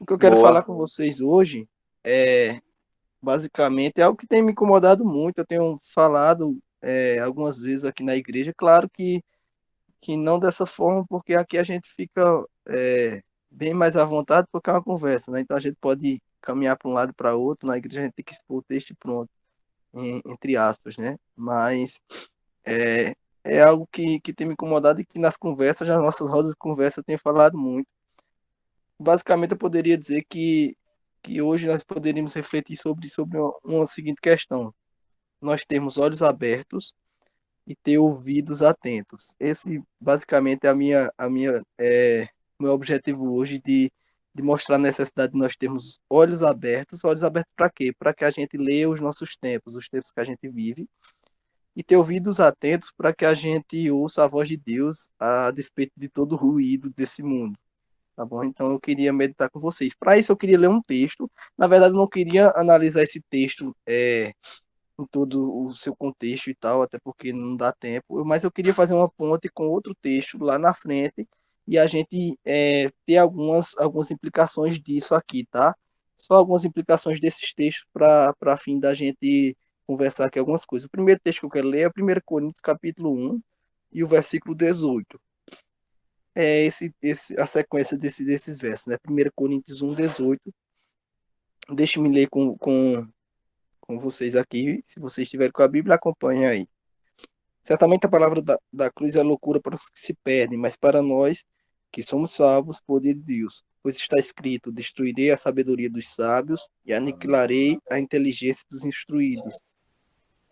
O que eu quero falar Boa. com vocês hoje é basicamente é algo que tem me incomodado muito. Eu tenho falado algumas vezes aqui na igreja, claro que não dessa forma, porque aqui a gente fica bem mais à vontade porque é uma conversa, né? Então a gente pode caminhar para um lado e para outro. Na igreja a gente tem que expor o texto e pronto, entre aspas, né? Mas é, é algo que tem me incomodado e que nas conversas, nas nossas rodas de conversa, eu tenho falado muito. Basicamente, eu poderia dizer que hoje nós poderíamos refletir sobre uma seguinte questão. Nós temos olhos abertos e ter ouvidos atentos. Esse, basicamente, é meu objetivo hoje de mostrar a necessidade de nós termos olhos abertos. Olhos abertos para quê? Para que a gente leia os tempos que a gente vive, e ter ouvidos atentos para que a gente ouça a voz de Deus a despeito de todo o ruído desse mundo. Tá bom? Então eu queria meditar com vocês. Para isso eu queria ler um texto. Na verdade, eu não queria analisar esse texto em todo o seu contexto e tal, até porque não dá tempo. Mas eu queria fazer uma ponte com outro texto lá na frente e a gente ter algumas implicações disso aqui, tá? Só algumas implicações desses textos para fim da gente conversar aqui algumas coisas. O primeiro texto que eu quero ler é 1 Coríntios capítulo 1 e o versículo 18. A sequência desses versos, né? 1 Coríntios 1:18. Deixe-me ler com vocês aqui. Se vocês estiverem com a Bíblia, acompanhem aí. Certamente a palavra da cruz é loucura para os que se perdem, mas para nós que somos salvos, poder de Deus. Pois está escrito: destruirei a sabedoria dos sábios e aniquilarei a inteligência dos instruídos.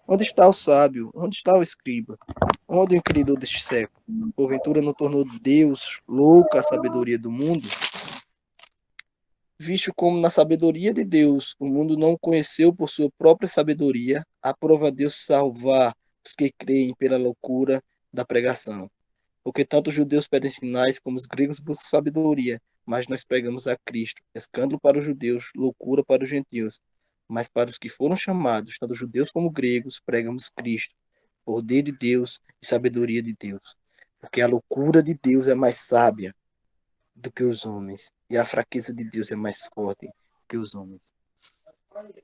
Onde está o sábio? Onde está o escriba? Onde o inquiridor deste século? Porventura não tornou Deus louca a sabedoria do mundo? Visto como na sabedoria de Deus o mundo não o conheceu por sua própria sabedoria, aprova Deus salvar os que creem pela loucura da pregação. Porque tanto os judeus pedem sinais como os gregos buscam sabedoria, mas nós pegamos a Cristo, escândalo para os judeus, loucura para os gentios. Mas para os que foram chamados, tanto judeus como gregos, pregamos Cristo, poder de Deus e sabedoria de Deus. Porque a loucura de Deus é mais sábia do que os homens, e a fraqueza de Deus é mais forte que os homens.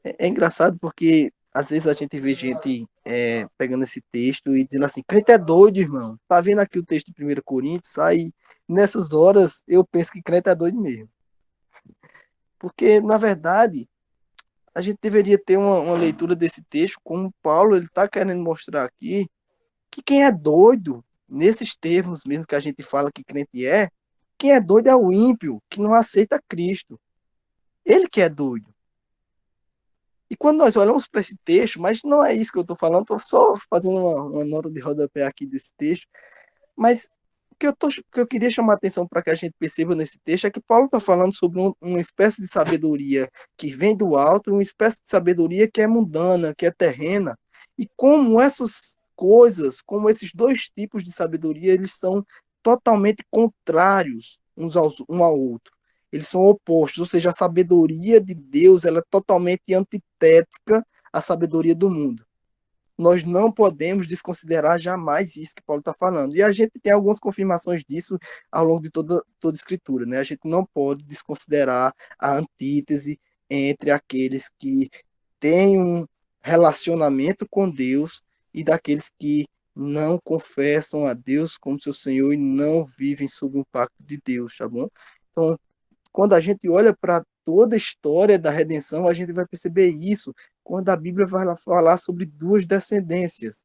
É engraçado porque às vezes a gente vê gente pegando esse texto e dizendo assim: crente é doido, irmão. Tá vendo aqui o texto de 1 Coríntios? Aí nessas horas eu penso que crente é doido mesmo. Porque, na verdade, a gente deveria ter uma leitura desse texto, como Paulo ele está querendo mostrar aqui, que quem é doido, nesses termos mesmo que a gente fala que crente é, quem é doido é o ímpio, que não aceita Cristo. Ele que é doido. E quando nós olhamos para esse texto, mas não é isso que eu estou falando, estou só fazendo uma nota de rodapé aqui desse texto, mas o que eu queria chamar a atenção para que a gente perceba nesse texto é que Paulo está falando sobre uma espécie de sabedoria que vem do alto, uma espécie de sabedoria que é mundana, que é terrena, e como essas coisas, como esses dois tipos de sabedoria, eles são totalmente contrários um ao outro. Eles são opostos, ou seja, a sabedoria de Deus ela é totalmente antitética à sabedoria do mundo. Nós não podemos desconsiderar jamais isso que Paulo está falando. E a gente tem algumas confirmações disso ao longo de toda a escritura, né? A gente não pode desconsiderar a antítese entre aqueles que têm um relacionamento com Deus e daqueles que não confessam a Deus como seu Senhor e não vivem sob o pacto de Deus, tá bom? Então, quando a gente olha para toda a história da redenção, a gente vai perceber isso quando a Bíblia vai lá falar sobre duas descendências,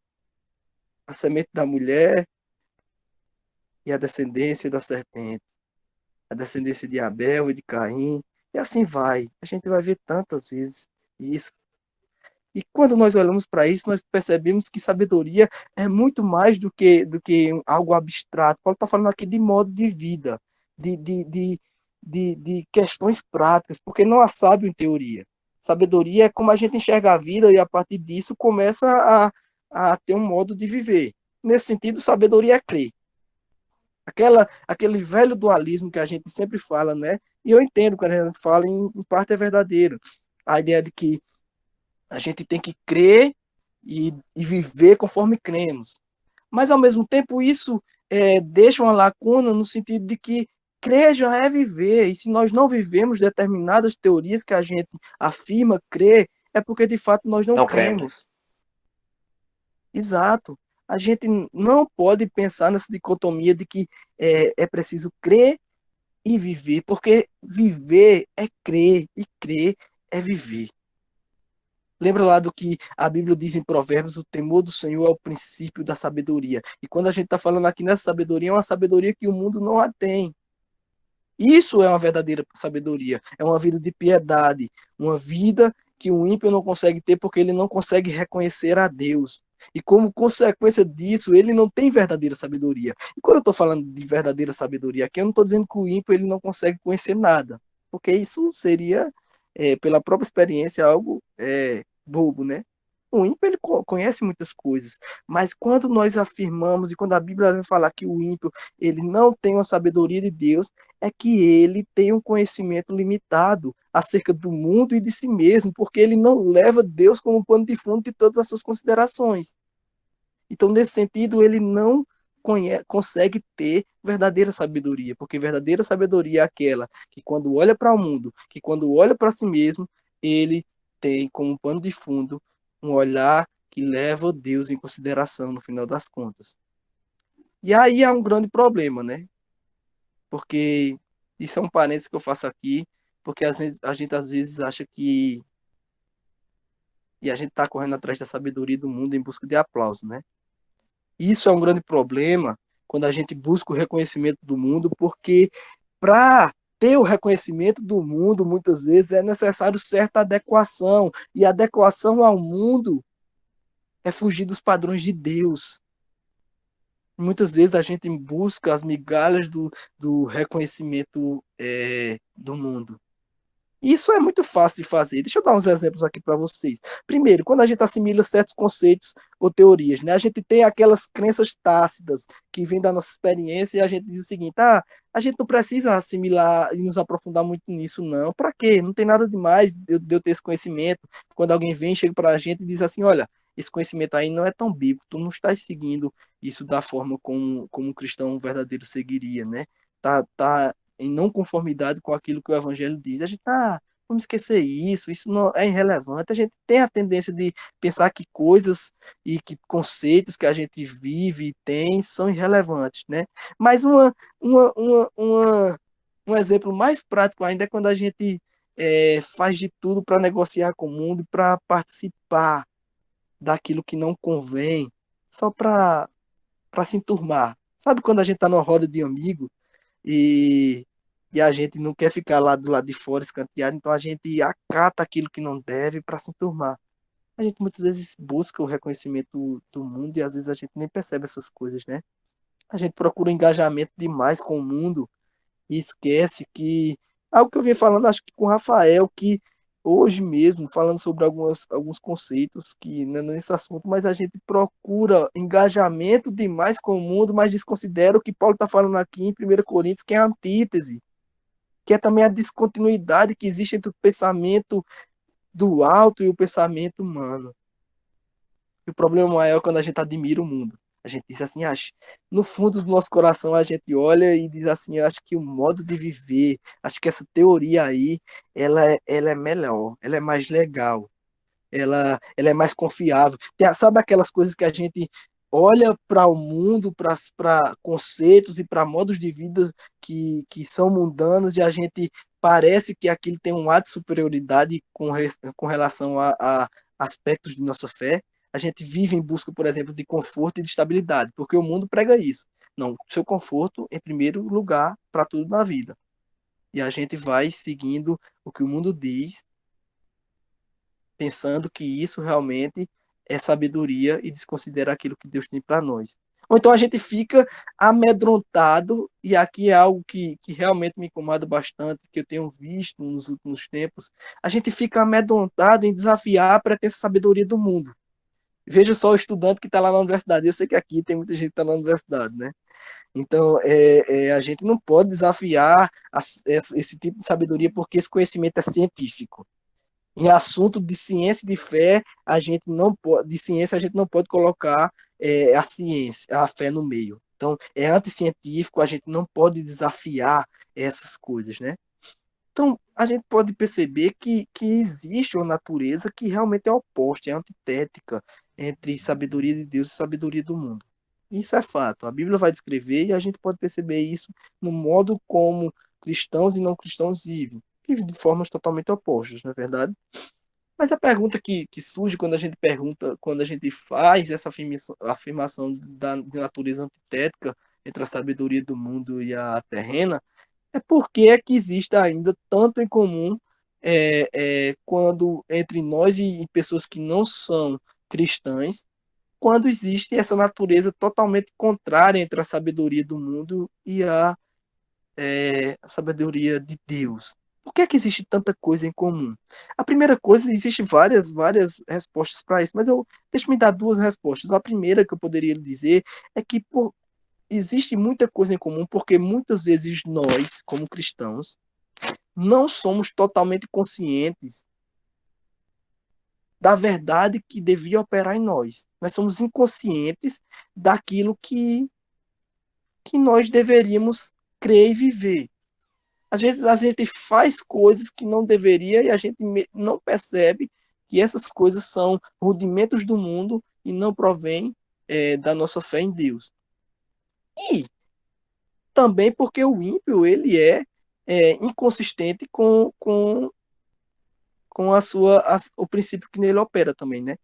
a semente da mulher e a descendência da serpente, a descendência de Abel e de Caim, e assim vai. A gente vai ver tantas vezes isso. E quando nós olhamos para isso, nós percebemos que sabedoria é muito mais do que algo abstrato. Paulo está falando aqui de modo de vida, de, de, de, de questões práticas, porque não há sábio em teoria. Sabedoria é como a gente enxerga a vida e a partir disso começa a ter um modo de viver. Nesse sentido, sabedoria é crer. Aquele velho dualismo que a gente sempre fala, né? E eu entendo quando a gente fala, em parte é verdadeiro. A ideia de que a gente tem que crer e viver conforme cremos. Mas, ao mesmo tempo, isso deixa uma lacuna no sentido de que Crer já é viver, e se nós não vivemos determinadas teorias que a gente afirma crer, é porque de fato nós não Não cremos. cremos. Exato. A gente não pode pensar nessa dicotomia de que é preciso crer e viver, porque viver é crer e crer é viver. Lembra lá do que a Bíblia diz em Provérbios: o temor do Senhor é o princípio da sabedoria. E quando a gente está falando aqui nessa sabedoria, é uma sabedoria que o mundo não a tem. Isso é uma verdadeira sabedoria. É uma vida de piedade, uma vida que o ímpio não consegue ter porque ele não consegue reconhecer a Deus. E como consequência disso, ele não tem verdadeira sabedoria. E quando eu estou falando de verdadeira sabedoria aqui, eu não estou dizendo que o ímpio ele não consegue conhecer nada, porque isso seria, pela própria experiência, algo bobo, né? O ímpio ele conhece muitas coisas, mas quando nós afirmamos e quando a Bíblia vai falar que o ímpio ele não tem uma sabedoria de Deus, é que ele tem um conhecimento limitado acerca do mundo e de si mesmo, porque ele não leva Deus como pano de fundo de todas as suas considerações. Então, nesse sentido, ele não consegue ter verdadeira sabedoria, porque verdadeira sabedoria é aquela que quando olha para o mundo, que quando olha para si mesmo, ele tem como pano de fundo um olhar que leva Deus em consideração no final das contas. E aí há um grande problema, né? Porque isso é um parênteses que eu faço aqui, porque a gente às vezes acha que e a gente está correndo atrás da sabedoria do mundo em busca de aplauso, né? Isso é um grande problema quando a gente busca o reconhecimento do mundo, porque para ter o reconhecimento do mundo, muitas vezes é necessário certa adequação, e a adequação ao mundo é fugir dos padrões de Deus. Muitas vezes a gente busca as migalhas do reconhecimento do mundo. Isso é muito fácil de fazer. Deixa eu dar uns exemplos aqui para vocês. Primeiro, quando a gente assimila certos conceitos ou teorias, né? A gente tem aquelas crenças tácitas que vêm da nossa experiência e a gente diz o seguinte: a gente não precisa assimilar e nos aprofundar muito nisso, não. Para quê? Não tem nada demais de eu ter esse conhecimento. Quando alguém vem, chega para a gente e diz assim: olha, esse conhecimento aí não é tão bíblico, tu não estás seguindo isso da forma como um cristão verdadeiro seguiria, né? Tá em não conformidade com aquilo que o evangelho diz. A gente vamos esquecer isso, isso não é irrelevante. A gente tem a tendência de pensar que coisas e que conceitos que a gente vive e tem são irrelevantes, né? Mas um exemplo mais prático ainda é quando a gente faz de tudo para negociar com o mundo, para participar daquilo que não convém, só para se enturmar. Sabe quando a gente está numa roda de amigo e, e a gente não quer ficar lá do lado de fora escanteado, então a gente acata aquilo que não deve para se enturmar. A gente muitas vezes busca o reconhecimento do mundo e às vezes a gente nem percebe essas coisas, né? A gente procura engajamento demais com o mundo e esquece que algo que eu vim falando, acho que com o Rafael, que hoje mesmo, falando sobre alguns conceitos que não é nesse assunto, mas a gente procura engajamento demais com o mundo, mas desconsidera o que Paulo está falando aqui em 1 Coríntios, que é a antítese, que é também a descontinuidade que existe entre o pensamento do alto e o pensamento humano. E o problema maior é quando a gente admira o mundo. A gente diz assim, acho, no fundo do nosso coração a gente olha e diz assim, eu acho que o modo de viver, acho que essa teoria aí, ela é melhor, ela é mais legal, ela é mais confiável. Sabe aquelas coisas que a gente olha para o mundo, para conceitos e para modos de vida que são mundanos e a gente parece que aquilo tem um ar de superioridade com relação a aspectos de nossa fé. A gente vive em busca, por exemplo, de conforto e de estabilidade, porque o mundo prega isso. Não, seu conforto em primeiro lugar para tudo na vida. E a gente vai seguindo o que o mundo diz pensando que isso realmente é sabedoria e desconsidera aquilo que Deus tem para nós. Ou então a gente fica amedrontado, e aqui é algo que realmente me incomoda bastante, que eu tenho visto nos últimos tempos, a gente fica amedrontado em desafiar a pretensa sabedoria do mundo. Veja só o estudante que está lá na universidade. Eu sei que aqui tem muita gente que está na universidade, né? Então, a gente não pode desafiar esse tipo de sabedoria porque esse conhecimento é científico. Em assunto de ciência e de fé, a gente não pode, de ciência a gente não pode colocar a ciência, a fé no meio. Então, é anticientífico, a gente não pode desafiar essas coisas, né? Então, a gente pode perceber que existe uma natureza que realmente é oposta, é antitética entre sabedoria de Deus e sabedoria do mundo. Isso é fato. A Bíblia vai descrever e a gente pode perceber isso no modo como cristãos e não cristãos vivem de formas totalmente opostas, não é verdade? Mas a pergunta que surge quando a gente pergunta, quando a gente faz essa afirmação de natureza antitética entre a sabedoria do mundo e a terrena, é por que é que existe ainda tanto em comum quando entre nós e pessoas que não são cristãs, quando existe essa natureza totalmente contrária entre a sabedoria do mundo e a sabedoria de Deus. Por que é que existe tanta coisa em comum? A primeira coisa, existe várias respostas para isso, mas deixa-me dar duas respostas. A primeira que eu poderia dizer é que existe muita coisa em comum porque muitas vezes nós, como cristãos, não somos totalmente conscientes da verdade que devia operar em nós. Nós somos inconscientes daquilo que nós deveríamos crer e viver. Às vezes a gente faz coisas que não deveria e a gente não percebe que essas coisas são rudimentos do mundo e não provém da nossa fé em Deus. E também porque o ímpio ele é inconsistente com o princípio que nele opera também, né?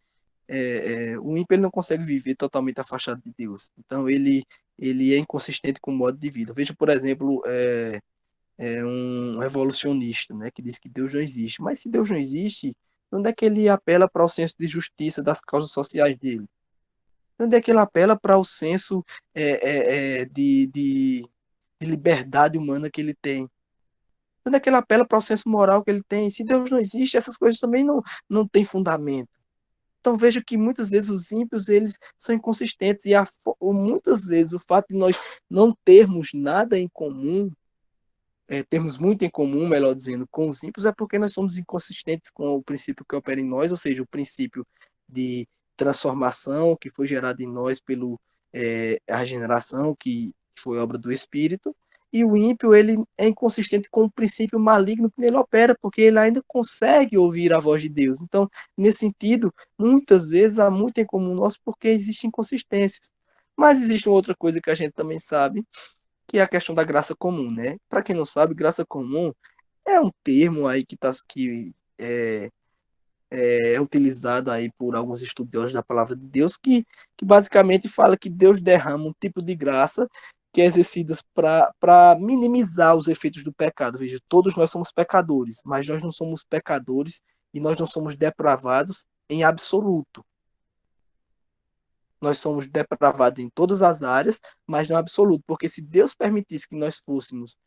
O ímpio ele não consegue viver totalmente afastado de Deus. Então ele é inconsistente com o modo de vida. Veja, por exemplo, um revolucionista, né, que diz que Deus não existe. Mas se Deus não existe, onde é que ele apela para o senso de justiça das causas sociais dele? Onde é que ele apela para o senso de liberdade humana que ele tem? Onde é que ele apela para o senso moral que ele tem? Se Deus não existe, essas coisas também não têm fundamento. Então veja que muitas vezes os ímpios eles são inconsistentes e muitas vezes o fato de nós não termos nada em comum, termos muito em comum, melhor dizendo, com os ímpios, é porque nós somos inconsistentes com o princípio que opera em nós, ou seja, o princípio de transformação que foi gerado em nós pelo a regeneração que foi obra do Espírito, e o ímpio ele é inconsistente com o princípio maligno que nele opera, porque ele ainda consegue ouvir a voz de Deus. Então, nesse sentido, muitas vezes há muito em comum nosso porque existem inconsistências. Mas existe uma outra coisa que a gente também sabe, que é a questão da graça comum, né? Para quem não sabe, graça comum é um termo aí que é utilizado aí por alguns estudiosos da palavra de Deus, que basicamente fala que Deus derrama um tipo de graça que é exercida para minimizar os efeitos do pecado. Veja, todos nós somos pecadores, mas nós não somos pecadores e nós não somos depravados em absoluto. Nós somos depravados em todas as áreas, mas não absoluto, porque se Deus permitisse que nós fôssemos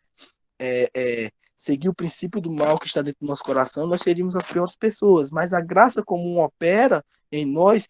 seguir o princípio do mal que está dentro do nosso coração, nós seríamos as piores pessoas. Mas a graça comum opera em nós,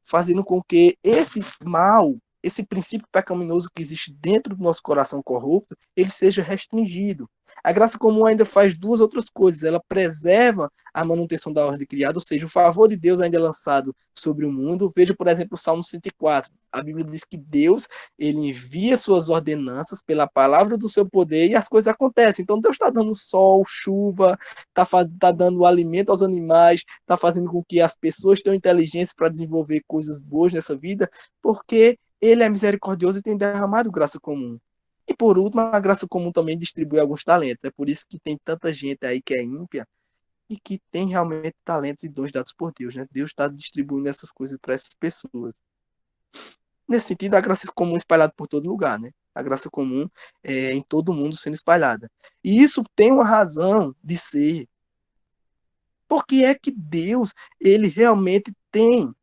fazendo com que esse mal, esse princípio pecaminoso que existe dentro do nosso coração corrupto, ele seja restringido. A graça comum ainda faz duas outras coisas. Ela preserva a manutenção da ordem criada, ou seja, o favor de Deus ainda é lançado sobre o mundo. Veja, por exemplo, o Salmo 104. A Bíblia diz que Deus ele envia suas ordenanças pela palavra do seu poder e as coisas acontecem. Então, Deus está dando sol, chuva, tá dando alimento aos animais, está fazendo com que as pessoas tenham inteligência para desenvolver coisas boas nessa vida, porque ele é misericordioso e tem derramado graça comum. E por último, a graça comum também distribui alguns talentos. É por isso que tem tanta gente aí que é ímpia e que tem realmente talentos e dons dados por Deus, né? Deus está distribuindo essas coisas para essas pessoas. Nesse sentido, a graça comum é espalhada por todo lugar, né? A graça comum é em todo mundo sendo espalhada. E isso tem uma razão de ser. Porque é que Deus, ele realmente tem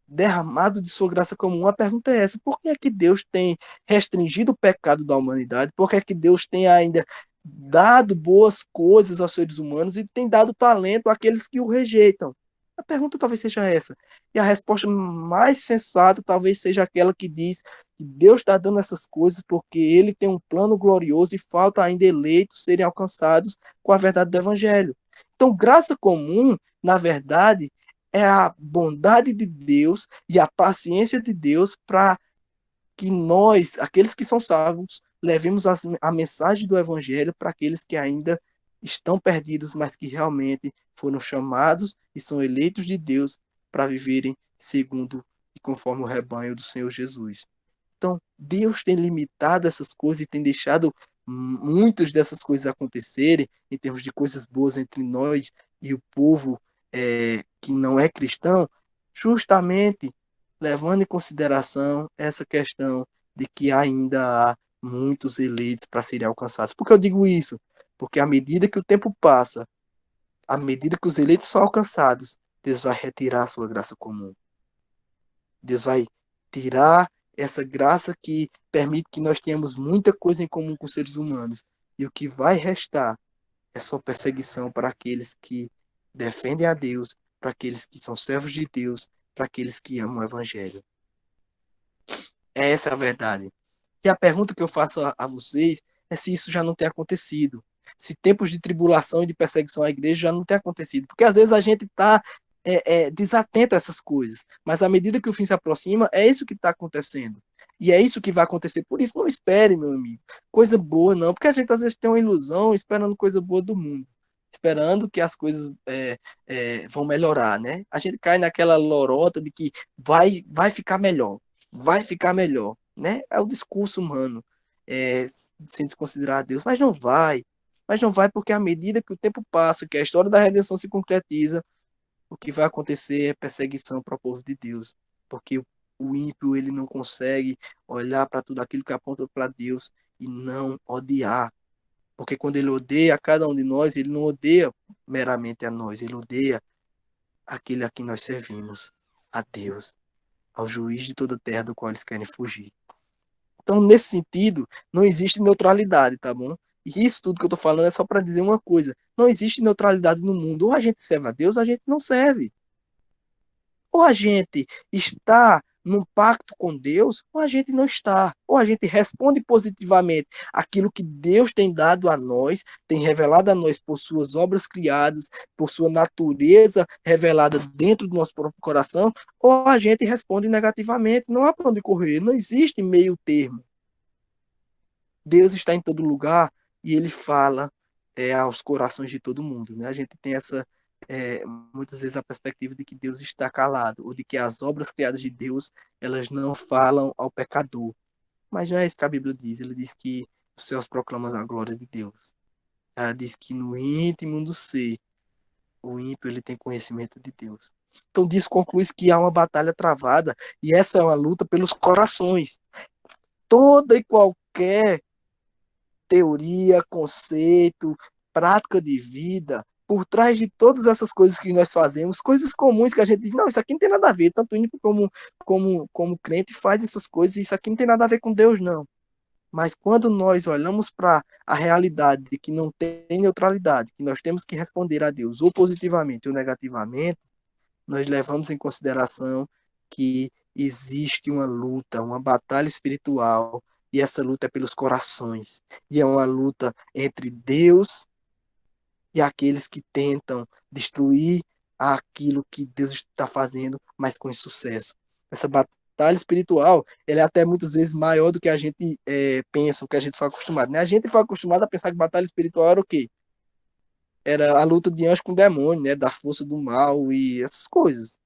derramado de sua graça comum? A pergunta é essa: por que é que Deus tem restringido o pecado da humanidade? Por que é que Deus tem ainda dado boas coisas aos seres humanos e tem dado talento àqueles que o rejeitam? A pergunta talvez seja essa. E a resposta mais sensata talvez seja aquela que diz que Deus está dando essas coisas porque ele tem um plano glorioso e falta ainda eleitos serem alcançados com a verdade do Evangelho. Então, graça comum, na verdade, é a bondade de Deus e a paciência de Deus para que nós, aqueles que são salvos, levemos a mensagem do Evangelho para aqueles que ainda estão perdidos, mas que realmente foram chamados e são eleitos de Deus para viverem segundo e conforme o rebanho do Senhor Jesus. Então, Deus tem limitado essas coisas e tem deixado muitas dessas coisas acontecerem, em termos de coisas boas entre nós e o povo que não é cristão, justamente levando em consideração essa questão de que ainda há muitos eleitos para serem alcançados. Por que eu digo isso? Porque à medida que o tempo passa, à medida que os eleitos são alcançados, Deus vai retirar a sua graça comum. Deus vai tirar essa graça que permite que nós tenhamos muita coisa em comum com os seres humanos. E o que vai restar é só perseguição para aqueles que defendem a Deus, para aqueles que são servos de Deus, para aqueles que amam o Evangelho. Essa é a verdade. E a pergunta que eu faço a vocês é se isso já não tem acontecido. Se tempos de tribulação e de perseguição à igreja já não tem acontecido. Porque às vezes a gente está desatento a essas coisas. Mas à medida que o fim se aproxima, é isso que está acontecendo. E é isso que vai acontecer. Por isso, não espere, meu amigo. Coisa boa, não. Porque a gente às vezes tem uma ilusão esperando coisa boa do mundo. Esperando que as coisas vão melhorar, né? A gente cai naquela lorota de que vai ficar melhor. Vai ficar melhor, né? É o discurso humano, sem desconsiderar Deus, mas não vai. Mas não vai porque à medida que o tempo passa, que a história da redenção se concretiza, o que vai acontecer é perseguição para o povo de Deus, porque o ímpio ele não consegue olhar para tudo aquilo que aponta para Deus e não odiar, porque quando ele odeia cada um de nós, ele não odeia meramente a nós, ele odeia aquele a quem nós servimos, a Deus, ao juiz de toda a terra do qual eles querem fugir. Então, nesse sentido, não existe neutralidade, tá bom? E isso tudo que eu tô falando é só para dizer uma coisa: não existe neutralidade no mundo. Ou a gente serve a Deus, ou a gente não serve. Ou a gente está num pacto com Deus, ou a gente não está. Ou a gente responde positivamente aquilo que Deus tem dado a nós, tem revelado a nós por suas obras criadas, por sua natureza revelada dentro do nosso próprio coração, ou a gente responde negativamente. Não há para onde correr, não existe meio termo. Deus está em todo lugar e ele fala aos corações de todo mundo, né? A gente tem muitas vezes a perspectiva de que Deus está calado, ou de que as obras criadas de Deus, elas não falam ao pecador. Mas não é isso que a Bíblia diz. Ele diz que os céus proclamam a glória de Deus. Ela diz que no íntimo do ser, o ímpio ele tem conhecimento de Deus. Então disso conclui que há uma batalha travada, e essa é uma luta pelos corações. Toda e qualquer teoria, conceito, prática de vida, por trás de todas essas coisas que nós fazemos, coisas comuns que a gente diz, não, isso aqui não tem nada a ver, tanto ímpio como crente faz essas coisas, isso aqui não tem nada a ver com Deus, não. Mas quando nós olhamos para a realidade de que não tem neutralidade, que nós temos que responder a Deus ou positivamente ou negativamente, nós levamos em consideração que existe uma luta, uma batalha espiritual, e essa luta é pelos corações. E é uma luta entre Deus e aqueles que tentam destruir aquilo que Deus está fazendo, mas com insucesso. Essa batalha espiritual, ela é até muitas vezes maior do que a gente pensa, o que a gente foi acostumado. Né? A gente foi acostumado a pensar que batalha espiritual era o quê? Era a luta de anjo com demônio, né? Da força do mal e essas coisas.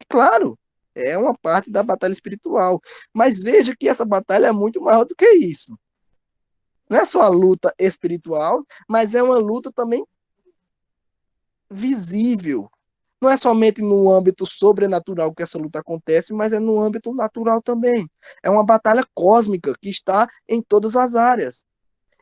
Claro, é uma parte da batalha espiritual. Mas veja que essa batalha é muito maior do que isso. Não é só a luta espiritual, mas é uma luta também visível. Não é somente no âmbito sobrenatural que essa luta acontece, mas é no âmbito natural também. É uma batalha cósmica que está em todas as áreas.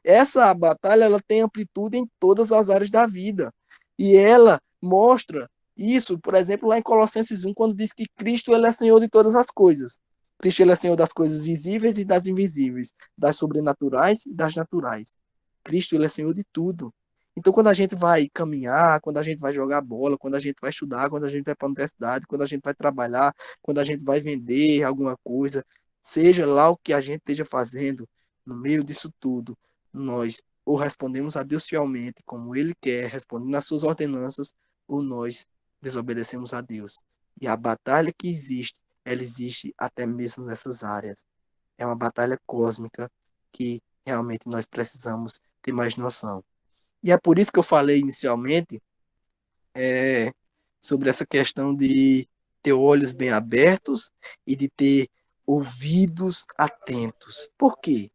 Essa batalha ela tem amplitude em todas as áreas da vida. E ela mostra isso, por exemplo, lá em Colossenses 1, quando diz que Cristo ele é Senhor de todas as coisas. Cristo ele é Senhor das coisas visíveis e das invisíveis, das sobrenaturais e das naturais. Cristo ele é Senhor de tudo. Então, quando a gente vai caminhar, quando a gente vai jogar bola, quando a gente vai estudar, quando a gente vai para a universidade, quando a gente vai trabalhar, quando a gente vai vender alguma coisa, seja lá o que a gente esteja fazendo, no meio disso tudo, nós ou respondemos a Deus fielmente, como Ele quer, respondendo às suas ordenanças, ou nós desobedecemos a Deus. E a batalha que existe, ela existe até mesmo nessas áreas. É uma batalha cósmica que realmente nós precisamos ter mais noção. E é por isso que eu falei inicialmente é, sobre essa questão de ter olhos bem abertos e de ter ouvidos atentos. Por quê?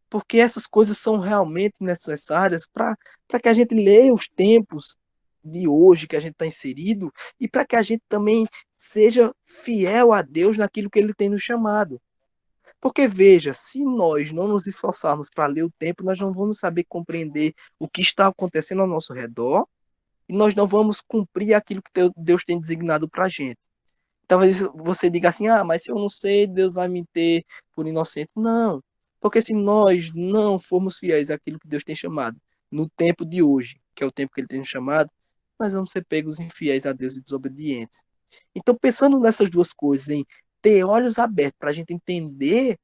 Porque essas coisas são realmente necessárias para que a gente leia os tempos de hoje que a gente está inserido e para que a gente também seja fiel a Deus naquilo que Ele tem nos chamado. Porque veja, se nós não nos esforçarmos para ler o tempo, nós não vamos saber compreender o que está acontecendo ao nosso redor e nós não vamos cumprir aquilo que Deus tem designado para a gente. Talvez você diga assim, ah, mas se eu não sei, Deus vai me ter por inocente. Não, porque se nós não formos fiéis àquilo que Deus tem chamado, no tempo de hoje, que é o tempo que Ele tem nos chamado, nós vamos ser pegos infiéis a Deus e desobedientes. Então, pensando nessas duas coisas, em ter olhos abertos para a gente entender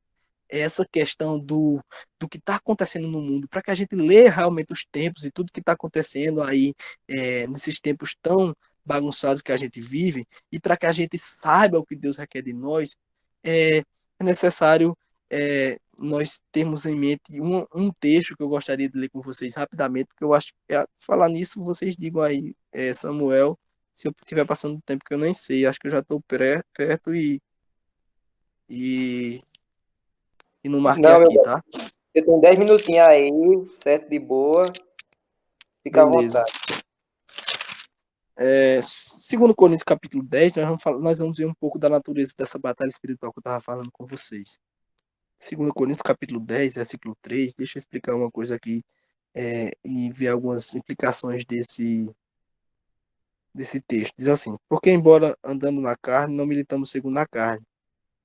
essa questão do que está acontecendo no mundo, para que a gente lê realmente os tempos e tudo que está acontecendo aí nesses tempos tão bagunçados que a gente vive, e para que a gente saiba o que Deus requer de nós, é necessário nós termos em mente um texto que eu gostaria de ler com vocês rapidamente, porque eu acho que falar nisso, vocês digam aí, Samuel, se eu estiver passando um tempo que eu nem sei, acho que eu já estou perto e, e não marquei Não, meu aqui, bem. tá? Você tem 10 minutinhos aí, certo? De boa. Fica à Beleza. vontade. Segundo Coríntios capítulo 10, nós vamos ver um pouco da natureza dessa batalha espiritual que eu estava falando com vocês. Segundo Coríntios capítulo 10, versículo 3, deixa eu explicar uma coisa aqui e ver algumas implicações desse texto. Diz assim, porque embora andando na carne, não militamos segundo a carne,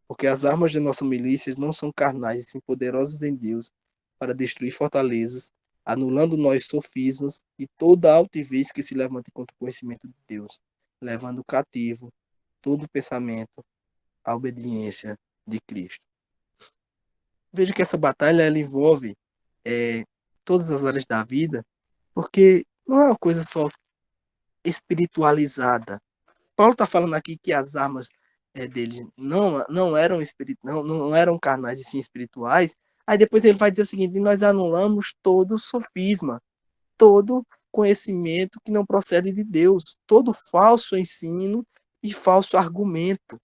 porque as armas de nossa milícia não são carnais, e sim poderosas em Deus para destruir fortalezas, anulando nós sofismas e toda altivez que se levanta contra o conhecimento de Deus, levando cativo todo pensamento à obediência de Cristo. Veja que essa batalha ela envolve é, todas as áreas da vida, porque não é uma coisa só espiritualizada. Paulo está falando aqui que as armas dele não eram não eram carnais e sim espirituais. Aí depois ele vai dizer o seguinte: nós anulamos todo sofisma, todo conhecimento que não procede de Deus, todo falso ensino e falso argumento.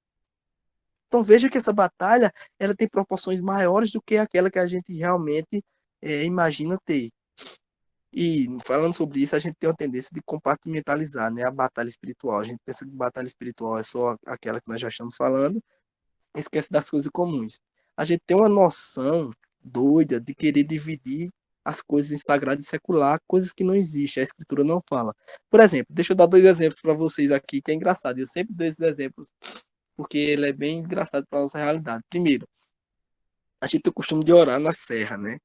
Então veja que essa batalha ela tem proporções maiores do que aquela que a gente realmente imagina ter. E falando sobre isso, a gente tem uma tendência de compartimentalizar, né, a batalha espiritual. A gente pensa que batalha espiritual é só aquela que nós já estamos falando, e esquece das coisas comuns. A gente tem uma noção doida de querer dividir as coisas em sagrado e secular, coisas que não existem, a escritura não fala. Por exemplo, deixa eu dar dois exemplos para vocês aqui, que é engraçado. Eu sempre dou esses exemplos porque ele é bem engraçado para nossa realidade. Primeiro, a gente tem o costume de orar na serra, né?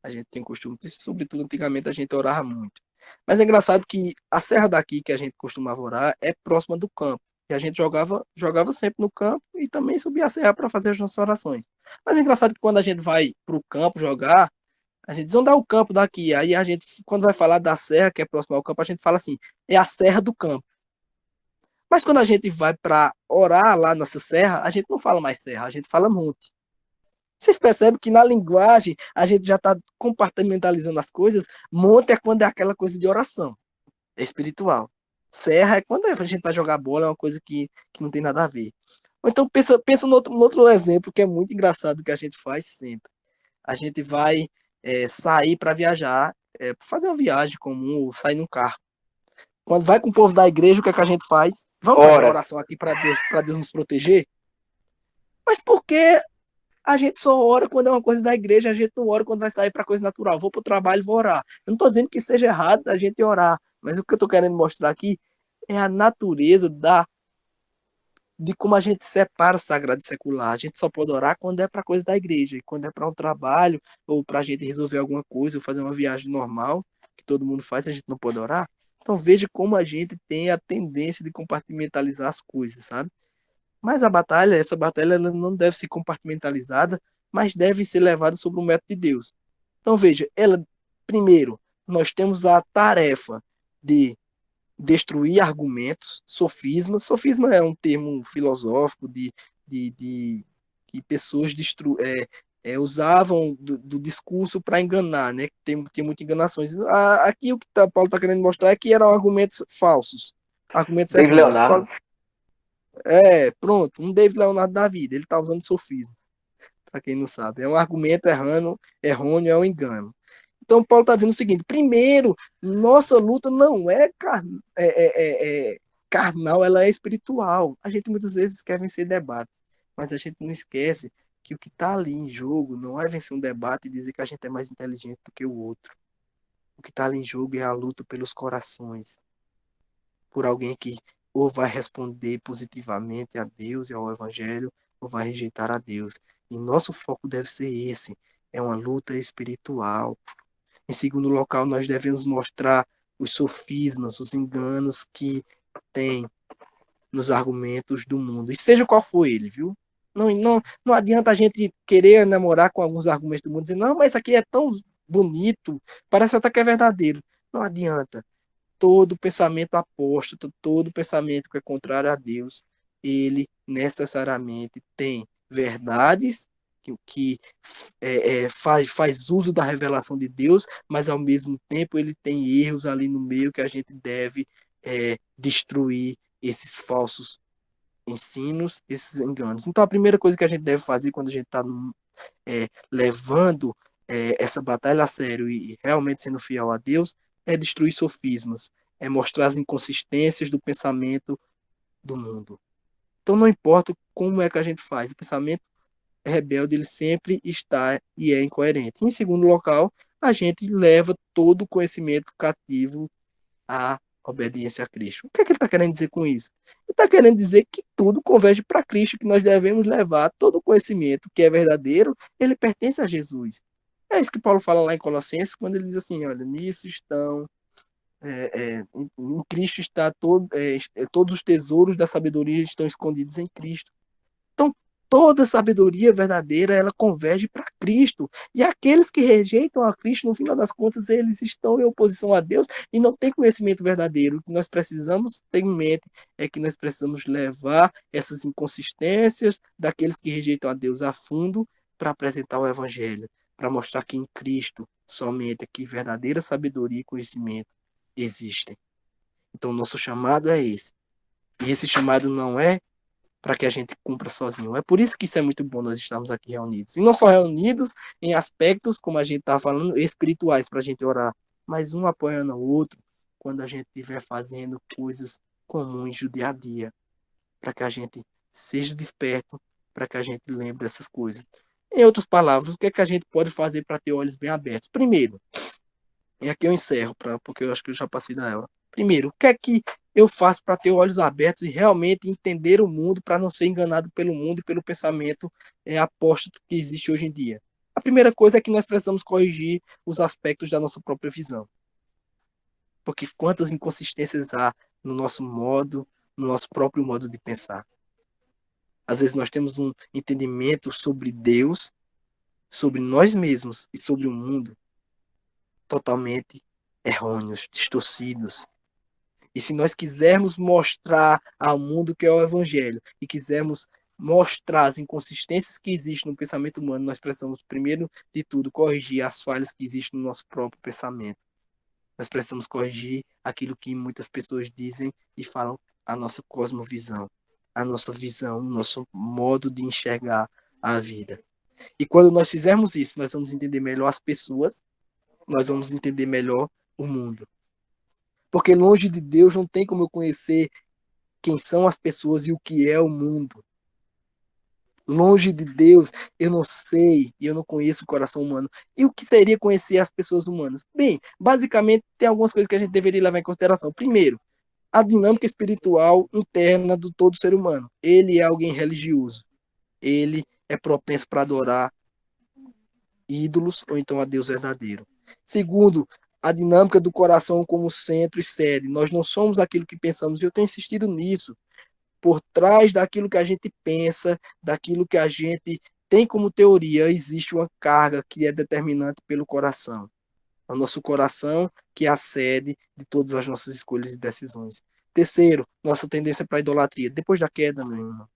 A gente tem costume, sobretudo antigamente a gente orava muito. Mas é engraçado que a serra daqui que a gente costumava orar é próxima do campo. E a gente jogava sempre no campo e também subia a serra para fazer as nossas orações. Mas é engraçado que quando a gente vai para o campo jogar, a gente diz onde é o campo daqui. Aí a gente, quando vai falar da serra, que é próxima ao campo, a gente fala assim, é a serra do campo. Mas quando a gente vai para orar lá nessa serra, a gente não fala mais serra, a gente fala monte. Vocês percebem que na linguagem a gente já está compartimentalizando as coisas. Monte é quando é aquela coisa de oração, é espiritual. Serra é quando a gente vai jogar bola, é uma coisa que não tem nada a ver. Ou então pensa no outro exemplo que é muito engraçado que a gente faz sempre. A gente vai sair para viajar, fazer uma viagem comum, ou sair num carro. Quando vai com o povo da igreja, o que é que a gente faz? Vamos fazer uma Ora, oração aqui para Deus nos proteger? Mas por que a gente só ora quando é uma coisa da igreja, a gente não ora quando vai sair para coisa natural? Vou para o trabalho, vou orar. Eu não estou dizendo que seja errado a gente orar, mas o que eu estou querendo mostrar aqui é a natureza de como a gente separa sagrado e secular. A gente só pode orar quando é para coisa da igreja, e quando é para um trabalho, ou para a gente resolver alguma coisa, ou fazer uma viagem normal, que todo mundo faz, a gente não pode orar. Então veja como a gente tem a tendência de compartimentalizar as coisas, sabe? Mas essa batalha ela não deve ser compartimentalizada, mas deve ser levada sobre o método de Deus. Então veja, primeiro, nós temos a tarefa de destruir argumentos, sofismas. Sofisma é um termo filosófico de que pessoas usavam do discurso para enganar, né? Tem muitas enganações. Aqui o que Paulo está querendo mostrar é que eram argumentos falsos, argumentos David errôneos. Leonardo. Pronto, um David Leonardo da vida, ele está usando sofisma, para quem não sabe. É um argumento errôneo, é um engano. Então, Paulo está dizendo o seguinte: primeiro, nossa luta não carnal, ela é espiritual. A gente muitas vezes quer vencer debate, mas a gente não esquece que o que está ali em jogo não é vencer um debate e dizer que a gente é mais inteligente do que o outro. O que está ali em jogo é a luta pelos corações, por alguém que ou vai responder positivamente a Deus e ao Evangelho, ou vai rejeitar a Deus. E nosso foco deve ser esse: é uma luta espiritual. Em segundo local, nós devemos mostrar os sofismas, os enganos que tem nos argumentos do mundo, e seja qual for ele, viu? Não adianta a gente querer namorar com alguns argumentos do mundo, dizer, não, mas isso aqui é tão bonito, parece até que é verdadeiro. Não adianta. Todo pensamento apóstata, todo pensamento que é contrário a Deus, ele necessariamente tem verdades que faz uso da revelação de Deus, mas ao mesmo tempo ele tem erros ali no meio que a gente deve destruir esses falsos ensinos, esses enganos. Então a primeira coisa que a gente deve fazer quando a gente está levando essa batalha a sério e realmente sendo fiel a Deus é destruir sofismas, é mostrar as inconsistências do pensamento do mundo. Então não importa como é que a gente faz, o pensamento rebelde ele sempre está e é incoerente. Em segundo local, a gente leva todo o conhecimento cativo à obediência a Cristo. O que é que ele está querendo dizer com isso? Ele está querendo dizer que tudo converge para Cristo, que nós devemos levar todo o conhecimento que é verdadeiro, ele pertence a Jesus. É isso que Paulo fala lá em Colossenses, quando ele diz assim, olha, nisso estão, em Cristo está todos os tesouros da sabedoria estão escondidos em Cristo. Então, toda sabedoria verdadeira, ela converge para Cristo. E aqueles que rejeitam a Cristo, no final das contas, eles estão em oposição a Deus e não têm conhecimento verdadeiro. O que nós precisamos ter em mente é que nós precisamos levar essas inconsistências daqueles que rejeitam a Deus a fundo para apresentar o Evangelho, para mostrar que em Cristo somente aqui verdadeira sabedoria e conhecimento existem. Então, nosso chamado é esse. E esse chamado não é para que a gente cumpra sozinho. É por isso que isso é muito bom nós estarmos aqui reunidos. E não só reunidos em aspectos, como a gente está falando, espirituais para a gente orar, mas um apoiando o outro quando a gente estiver fazendo coisas comuns do dia a dia, para que a gente seja desperto, para que a gente lembre dessas coisas. Em outras palavras, o que é que a gente pode fazer para ter olhos bem abertos? Primeiro, e aqui eu encerro, porque eu acho que eu já passei da hora. Primeiro, o que é que eu faço para ter olhos abertos e realmente entender o mundo, para não ser enganado pelo mundo e pelo pensamento apóstolo que existe hoje em dia? A primeira coisa é que nós precisamos corrigir os aspectos da nossa própria visão. Porque quantas inconsistências há no nosso modo, no nosso próprio modo de pensar. Às vezes nós temos um entendimento sobre Deus, sobre nós mesmos e sobre o mundo totalmente errôneos, distorcidos. E se nós quisermos mostrar ao mundo que é o Evangelho e quisermos mostrar as inconsistências que existem no pensamento humano, nós precisamos, primeiro de tudo, corrigir as falhas que existem no nosso próprio pensamento. Nós precisamos corrigir aquilo que muitas pessoas dizem e falam, a nossa cosmovisão, a nossa visão, o nosso modo de enxergar a vida. E quando nós fizermos isso, nós vamos entender melhor as pessoas, nós vamos entender melhor o mundo. Porque longe de Deus não tem como eu conhecer quem são as pessoas e o que é o mundo. Longe de Deus, eu não sei e eu não conheço o coração humano. E o que seria conhecer as pessoas humanas? Bem, basicamente tem algumas coisas que a gente deveria levar em consideração. Primeiro, a dinâmica espiritual interna do todo ser humano. Ele é alguém religioso. Ele é propenso para adorar ídolos ou então a Deus verdadeiro. Segundo, a dinâmica do coração como centro e sede. Nós não somos aquilo que pensamos, e eu tenho insistido nisso. Por trás daquilo que a gente pensa, daquilo que a gente tem como teoria, existe uma carga que é determinante pelo coração. É o nosso coração que é a sede de todas as nossas escolhas e decisões. Terceiro, nossa tendência para a idolatria. Depois da queda, meu irmão,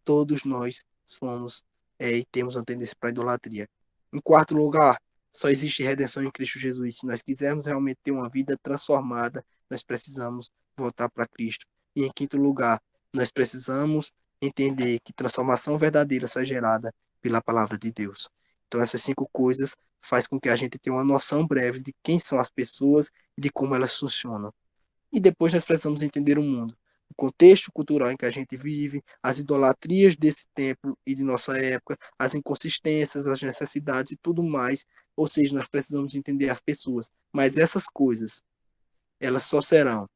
todos nós somos e temos uma tendência para a idolatria. Em quarto lugar, só existe redenção em Cristo Jesus. Se nós quisermos realmente ter uma vida transformada, nós precisamos voltar para Cristo. E em quinto lugar, nós precisamos entender que transformação verdadeira só é gerada pela palavra de Deus. Então, essas 5 coisas faz com que a gente tenha uma noção breve de quem são as pessoas e de como elas funcionam. E depois nós precisamos entender o mundo, o contexto cultural em que a gente vive, as idolatrias desse tempo e de nossa época, as inconsistências, as necessidades e tudo mais. Ou seja, nós precisamos entender as pessoas. Mas essas coisas, elas só serão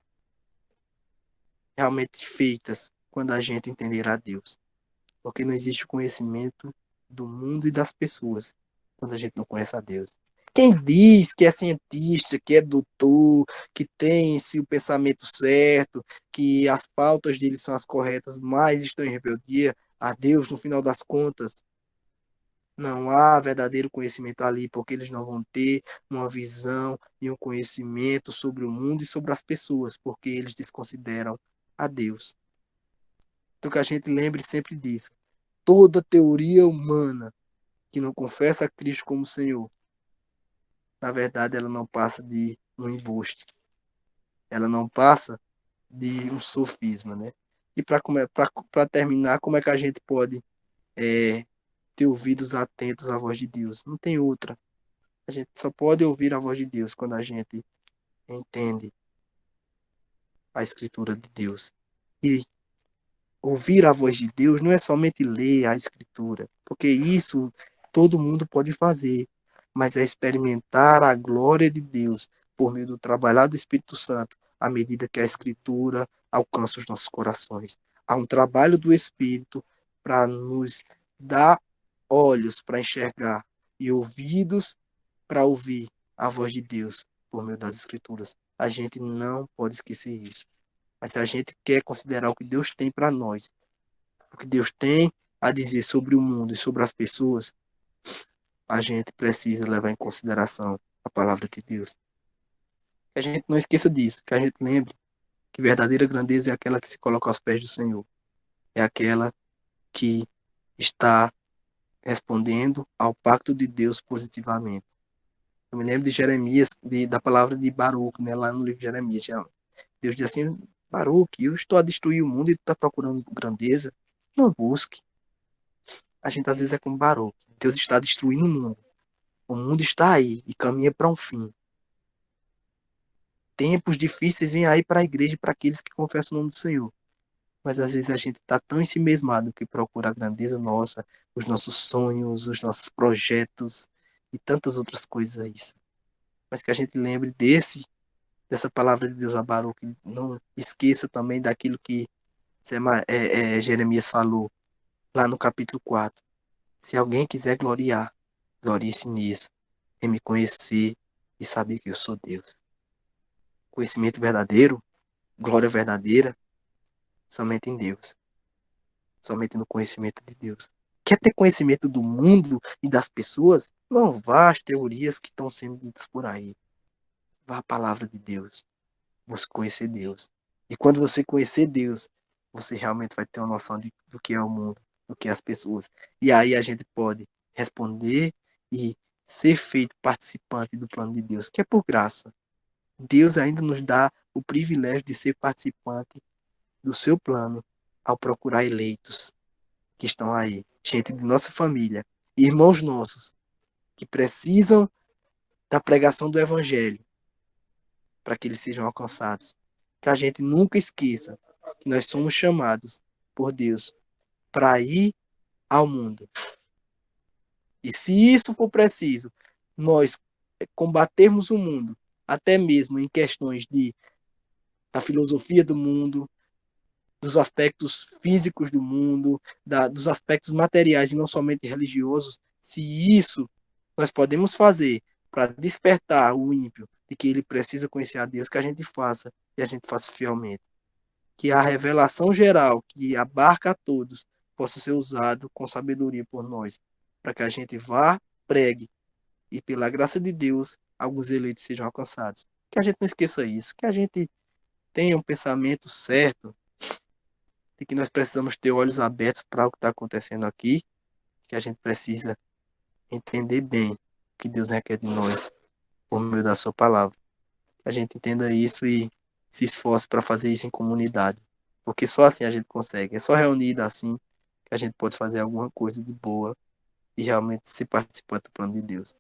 realmente feitas quando a gente entender a Deus. Porque não existe conhecimento do mundo e das pessoas quando a gente não conhece a Deus. Quem diz que é cientista, que é doutor, que tem o pensamento certo, que as pautas dele são as corretas, mas estão em rebeldia a Deus, no final das contas, não há verdadeiro conhecimento ali, porque eles não vão ter uma visão e um conhecimento sobre o mundo e sobre as pessoas, porque eles desconsideram a Deus. Então que a gente lembre sempre disso. Toda teoria humana que não confessa a Cristo como Senhor, na verdade, ela não passa de um embuste. Ela não passa de um sofisma, né? E para terminar, como é que a gente pode ter ouvidos atentos à voz de Deus? Não tem outra. A gente só pode ouvir a voz de Deus quando a gente entende a Escritura de Deus. E ouvir a voz de Deus não é somente ler a Escritura, porque isso todo mundo pode fazer, mas é experimentar a glória de Deus por meio do trabalhar do Espírito Santo, à medida que a Escritura alcança os nossos corações. Há um trabalho do Espírito para nos dar olhos para enxergar e ouvidos para ouvir a voz de Deus por meio das Escrituras. A gente não pode esquecer isso. Mas se a gente quer considerar o que Deus tem para nós, o que Deus tem a dizer sobre o mundo e sobre as pessoas, a gente precisa levar em consideração a palavra de Deus. Que a gente não esqueça disso, que a gente lembre que verdadeira grandeza é aquela que se coloca aos pés do Senhor. É aquela que está respondendo ao pacto de Deus positivamente. Eu me lembro de Jeremias, da palavra de Baruque, né, lá no livro de Jeremias. Deus diz assim, Baruque, eu estou a destruir o mundo e tu está procurando grandeza. Não busque. A gente às vezes é como Baruque. Deus está destruindo o mundo. O mundo está aí e caminha para um fim. Tempos difíceis vêm aí para a igreja e para aqueles que confessam o nome do Senhor. Mas às vezes a gente está tão ensimesmado que procura a grandeza nossa, os nossos sonhos, os nossos projetos e tantas outras coisas aí. Mas que a gente lembre dessa palavra de Deus a Baruque. Não esqueça também daquilo que Jeremias falou lá no capítulo 4. Se alguém quiser gloriar, glorie-se nisso, em me conhecer e saber que eu sou Deus. Conhecimento verdadeiro, glória verdadeira, somente em Deus. Somente no conhecimento de Deus. Quer ter conhecimento do mundo e das pessoas? Não vá às teorias que estão sendo ditas por aí. Vá à palavra de Deus. Busque conhecer Deus. E quando você conhecer Deus, você realmente vai ter uma noção do que é o mundo, do que é as pessoas. E aí a gente pode responder e ser feito participante do plano de Deus, que é por graça. Deus ainda nos dá o privilégio de ser participante do seu plano ao procurar eleitos que estão aí, gente de nossa família, irmãos nossos, que precisam da pregação do evangelho para que eles sejam alcançados. Que a gente nunca esqueça que nós somos chamados por Deus para ir ao mundo. E se isso for preciso, nós combatermos o mundo, até mesmo em questões da filosofia do mundo, dos aspectos físicos do mundo, dos aspectos materiais e não somente religiosos, se isso nós podemos fazer para despertar o ímpio de que ele precisa conhecer a Deus, que a gente faça e a gente faça fielmente. Que a revelação geral, que abarca a todos, possa ser usado com sabedoria por nós, para que a gente vá, pregue e, pela graça de Deus, alguns eleitos sejam alcançados. Que a gente não esqueça isso, que a gente tenha um pensamento certo de que nós precisamos ter olhos abertos para o que está acontecendo aqui, que a gente precisa entender bem o que Deus requer de nós por meio da sua palavra. Que a gente entenda isso e se esforce para fazer isso em comunidade. Porque só assim a gente consegue. É só reunido assim que a gente pode fazer alguma coisa de boa e realmente ser participante do plano de Deus.